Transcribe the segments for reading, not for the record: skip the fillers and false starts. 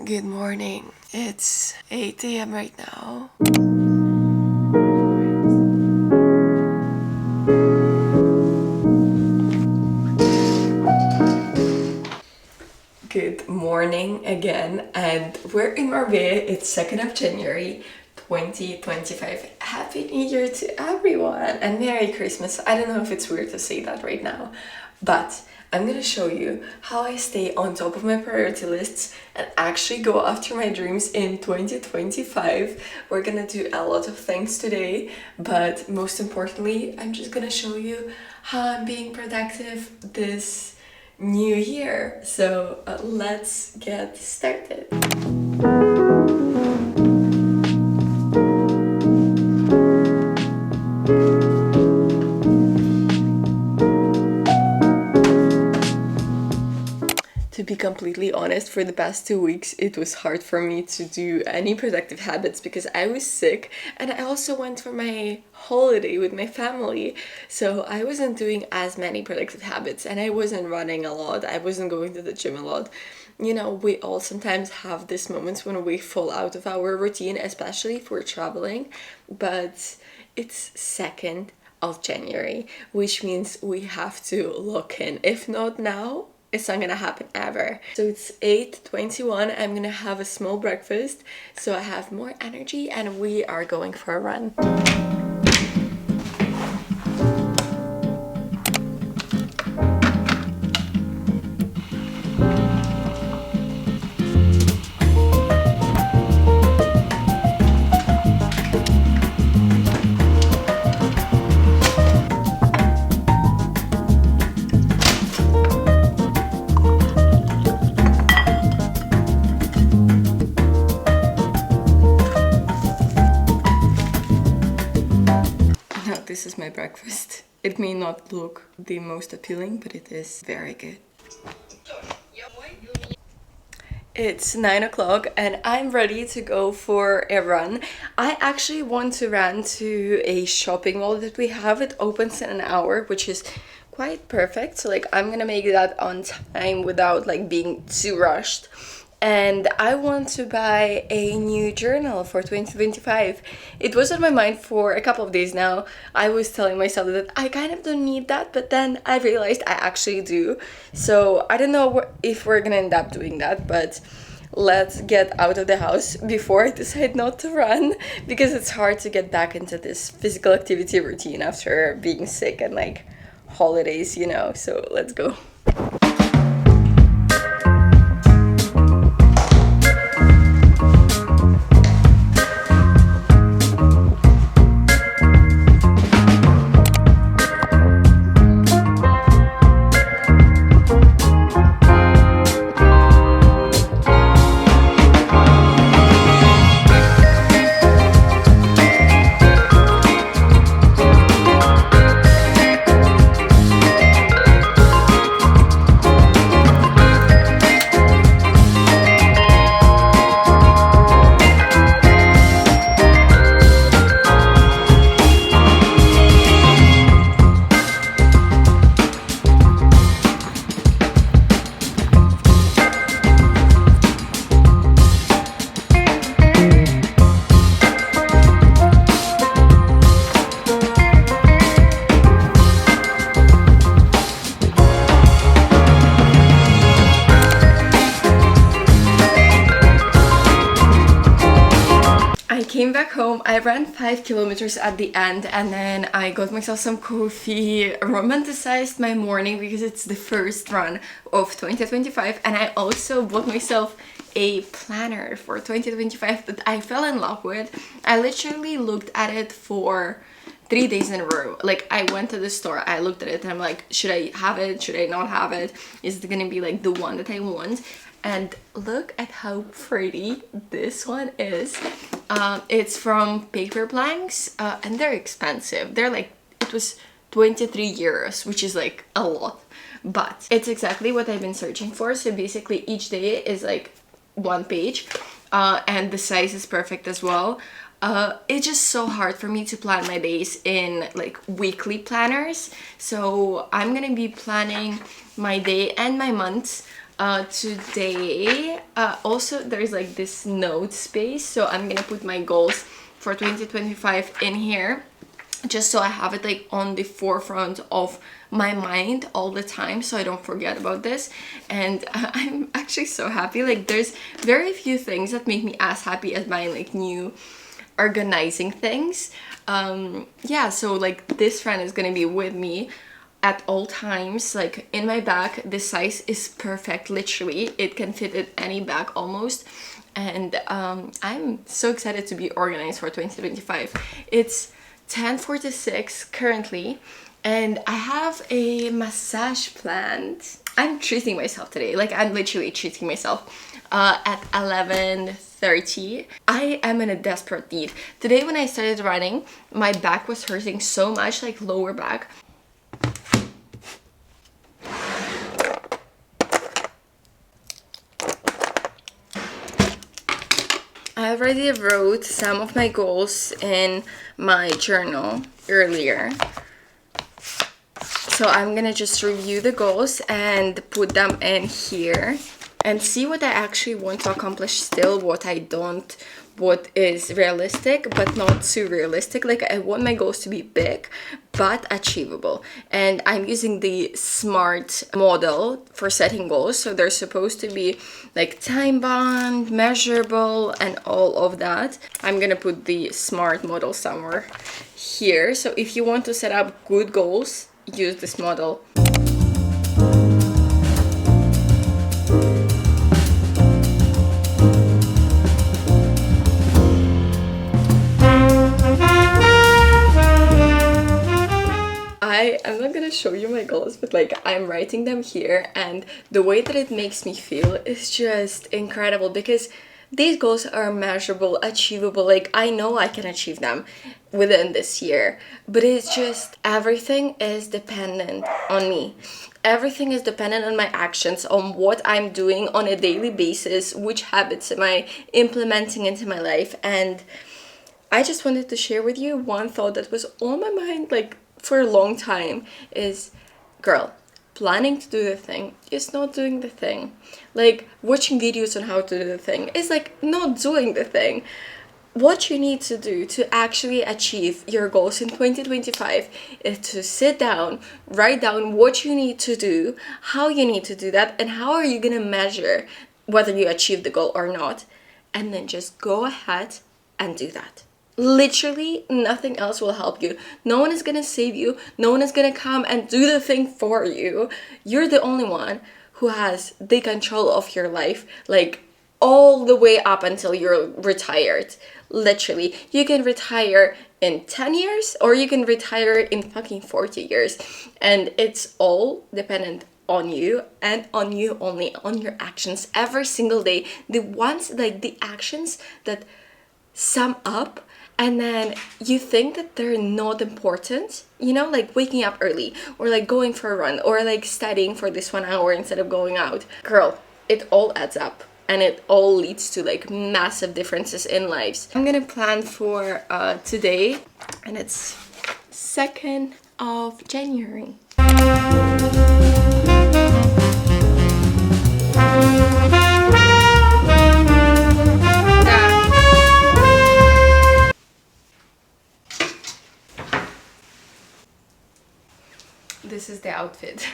Good morning. It's 8 a.m. right now. Good morning again, and we're in Marbella. It's 2nd of January 2025. Happy New Year to everyone and Merry Christmas. I don't know if it's weird to say that right now, but I'm gonna show you how I stay on top of my priority lists and actually go after my dreams in 2025. We're gonna do a lot of things today, but most importantly, I'm just gonna show you how I'm being productive this new year. So let's get started. To be completely honest, for the past 2 weeks, it was hard for me to do any productive habits because I was sick and I also went for my holiday with my family. So I wasn't doing as many productive habits and I wasn't running a lot. I wasn't going to the gym a lot. You know, we all sometimes have these moments when we fall out of our routine, especially if we're traveling. But it's 2nd of January, which means we have to lock in. If not now, it's not gonna happen ever. So it's 8:21. I'm gonna have a small breakfast so I have more energy and we are going for a run. This is my breakfast. It may not look the most appealing, but it is very good. It's 9 o'clock and I'm ready to go for a run. I actually want to run to a shopping mall that we have. It opens in an hour, which is quite perfect. So like I'm gonna make that on time without like being too rushed. And I want to buy a new journal for 2025. It was on my mind for a couple of days now. I was telling myself that I kind of don't need that, but then I realized I actually do. So I don't know if we're gonna end up doing that, but let's get out of the house before I decide not to run, because it's hard to get back into this physical activity routine after being sick and like holidays, you know. So let's go. Came back home, I ran 5 kilometers at the end and then I got myself some coffee, romanticized my morning because it's the first run of 2025, and I also bought myself a planner for 2025 that I fell in love with. I literally looked at it for 3 days in a row. Like I went to the store, I looked at it and I'm like, should I have it? Should I not have it? Is it gonna be like the one that I want? And look at how pretty this one is. It's from Paper Blanks and they're expensive. They're like, it was 23 euros, which is like a lot, but it's exactly what I've been searching for. So basically each day is like one page and the size is perfect as well. It's just so hard for me to plan my days in like weekly planners. So I'm gonna be planning my day and my months Today, also there's like this note space, so I'm gonna put my goals for 2025 in here, just so I have it like on the forefront of my mind all the time, so I don't forget about this. And I'm actually so happy. Like, there's very few things that make me as happy as buying like new organizing things. Yeah, so like this friend is gonna be with me at all times. Like in my bag, this size is perfect, literally it can fit in any bag almost. And I'm so excited to be organized for 2025. It's 10:46 currently, and I have a massage planned. I'm treating myself today, like I'm literally treating myself at 11:30. I am in a desperate need. Today when I started running, my back was hurting so much, like lower back. I already wrote some of my goals in my journal earlier. So I'm gonna just review the goals and put them in here and see what I actually want to accomplish still, what I don't, what is realistic but not too realistic. Like, I want my goals to be big but achievable, and I'm using the SMART model for setting goals. So they're supposed to be like time bound, measurable, and all of that. I'm gonna put the SMART model somewhere here. So if you want to set up good goals, use this model. I'm not gonna show you my goals, but like I'm writing them here, and the way that it makes me feel is just incredible, because these goals are measurable, achievable. Like, I know I can achieve them within this year, but it's just everything is dependent on me. Everything is dependent on my actions, on what I'm doing on a daily basis, which habits am I implementing into my life. And I just wanted to share with you one thought that was on my mind like for a long time is, girl, planning to do the thing is not doing the thing. Like, watching videos on how to do the thing is like not doing the thing. What you need to do to actually achieve your goals in 2025 is to sit down, write down what you need to do, how you need to do that, and how are you gonna measure whether you achieve the goal or not, and then just go ahead and do that. Literally nothing else will help you. No one is gonna save you. No one is gonna come and do the thing for you. You're the only one who has the control of your life, like all the way up until you're retired. Literally, you can retire in 10 years or you can retire in fucking 40 years, and it's all dependent on you and on you only, on your actions every single day. The ones, like the actions that sum up, and then you think that they're not important, you know, like waking up early or like going for a run or like studying for this 1 hour instead of going out. Girl, it all adds up and it all leads to like massive differences in lives. I'm gonna plan for today, and it's 2nd of January. This is the outfit.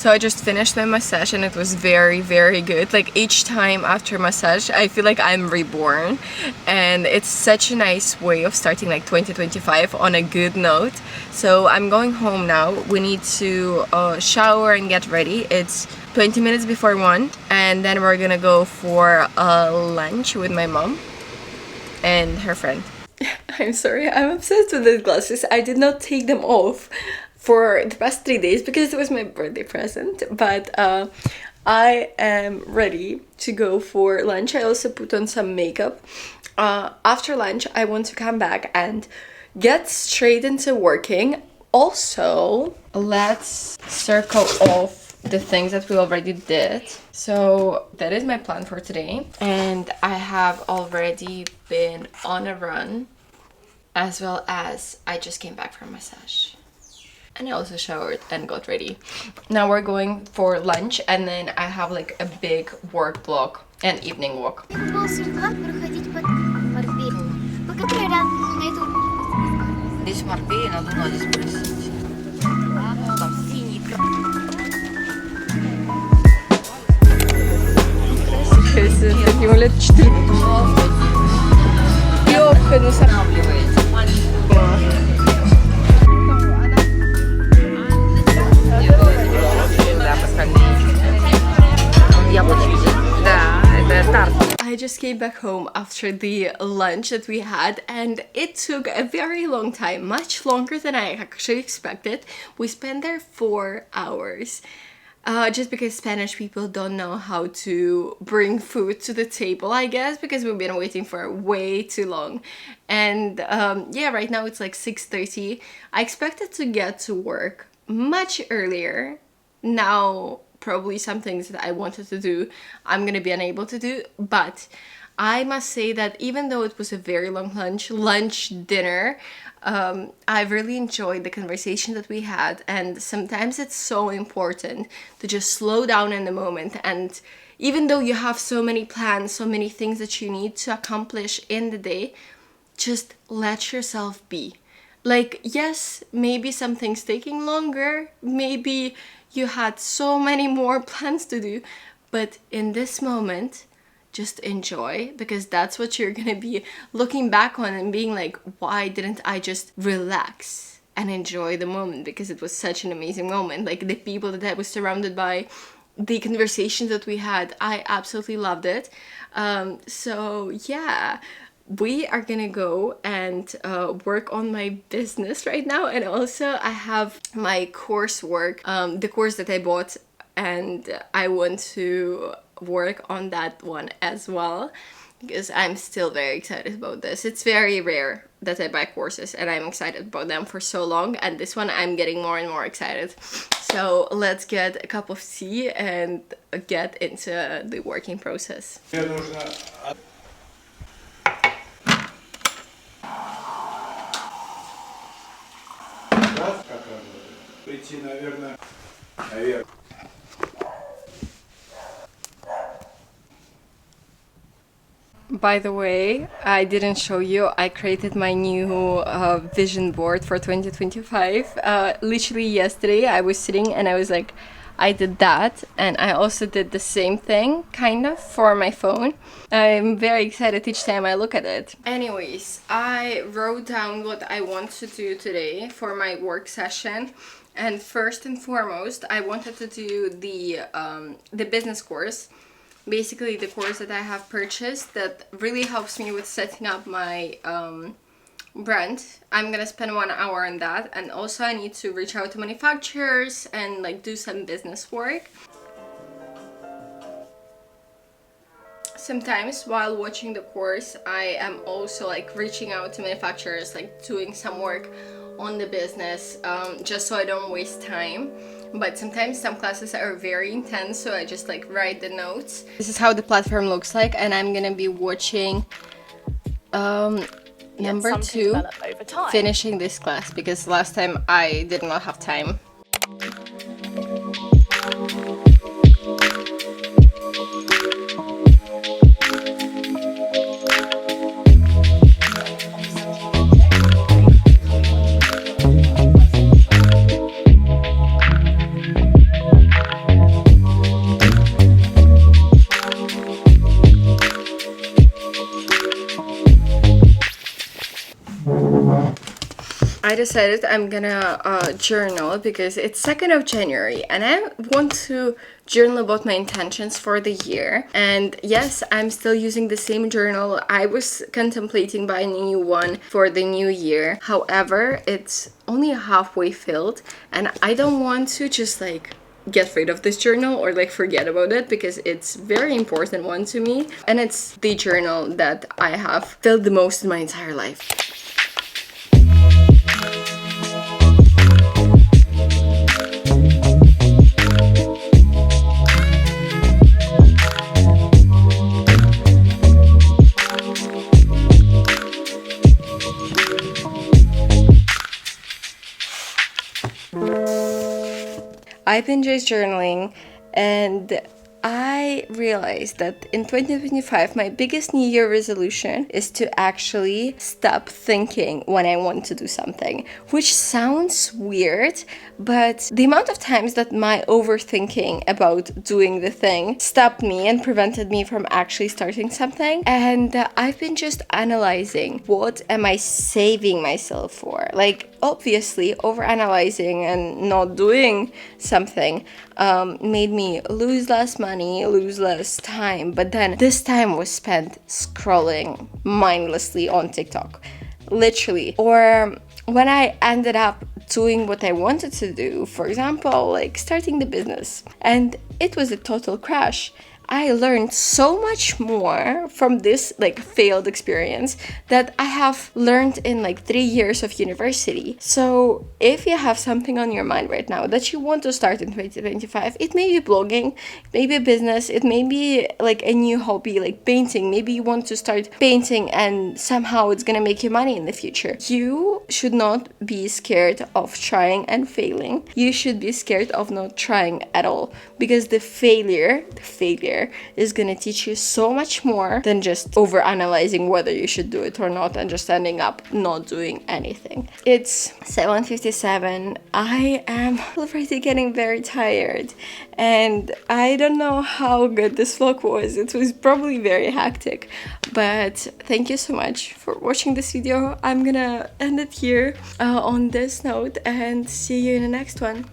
So I just finished my massage and it was very, very good. Like, each time after massage, I feel like I'm reborn. And it's such a nice way of starting like 2025 on a good note. So I'm going home now. We need to shower and get ready. It's 20 minutes before 1. And then we're gonna go for lunch with my mom and her friend. I'm sorry, I'm obsessed with these glasses. I did not take them off for the past 3 days because it was my birthday present, but I am ready to go for lunch. I also put on some makeup. After lunch, I want to come back and get straight into working. Also, let's circle off the things that we already did. So that is my plan for today, and I have already been on a run, as well as I just came back from massage, and I also showered and got ready. Now we're going for lunch, and then I have like a big work block and evening walk. Ему лет 4. Лёгко, не останавливается. I just came back home after the lunch that we had, and it took a very long time, much longer than I actually expected. We spent there 4 hours. Just because Spanish people don't know how to bring food to the table, I guess, because we've been waiting for way too long. And yeah, right now it's like 6:30. I expected to get to work much earlier. Now, probably some things that I wanted to do, I'm gonna be unable to do, but I must say that even though it was a very long lunch, dinner, I've really enjoyed the conversation that we had, and sometimes it's so important to just slow down in the moment. And even though you have so many plans, so many things that you need to accomplish in the day, just let yourself be. Like, yes, maybe something's taking longer, maybe you had so many more plans to do, but in this moment, just enjoy, because that's what you're gonna be looking back on and being like, why didn't I just relax and enjoy the moment? Because it was such an amazing moment. Like, the people that I was surrounded by, the conversations that we had, I absolutely loved it. So yeah, we are gonna go and work on my business right now, and also I have my coursework, the course that I bought, and I want to work on that one as well, because I'm still very excited about this. It's very rare that I buy courses and I'm excited about them for so long, and this one I'm getting more and more excited. So let's get a cup of tea and get into the working process. By the way, I didn't show you, I created my new vision board for 2025. Literally yesterday I was sitting and I was like, I did that, and I also did the same thing, kind of, for my phone. I'm very excited each time I look at it. Anyways, I wrote down what I want to do today for my work session. And first and foremost, I wanted to do the business course. Basically the course that I have purchased that really helps me with setting up my brand. I'm gonna spend 1 hour on that, and also I need to reach out to manufacturers and like do some business work. Sometimes while watching the course, I am also like reaching out to manufacturers, like doing some work on the business, just so I don't waste time. But sometimes some classes are very intense, so I just like write the notes. This is how the platform looks like, and I'm gonna be watching number 2, finishing this class, because last time I did not have time. I I decided I'm gonna journal because it's 2nd of January and I want to journal about my intentions for the year. And yes, I'm still using the same journal. I was contemplating buying a new one for the new year. However, it's only halfway filled and I don't want to just like get rid of this journal or like forget about it because it's very important one to me, and it's the journal that I have filled the most in my entire life. I've been just journaling and I realized that in 2025 my biggest New Year resolution is to actually stop thinking when I want to do something, which sounds weird, but the amount of times that my overthinking about doing the thing stopped me and prevented me from actually starting something. And I've been just analyzing, what am I saving myself for? Like, obviously overanalyzing and not doing something made me lose less money, lose less time, but then this time was spent scrolling mindlessly on TikTok, literally. Or when I ended up doing what I wanted to do, for example, like starting the business, and it was a total crash. I learned so much more from this like failed experience that I have learned in like 3 years of university. So if you have something on your mind right now that you want to start in 2025, it may be blogging, it may be a business, it may be like a new hobby like painting. Maybe you want to start painting and somehow it's gonna make you money in the future. You should not be scared of trying and failing. You should be scared of not trying at all, because the failure is gonna teach you so much more than just over analyzing whether you should do it or not and just ending up not doing anything. It's 7:57. I am already getting very tired and I don't know how good this vlog was. It was probably very hectic, but thank you so much for watching this video. I'm gonna end it here on this note and see you in the next one.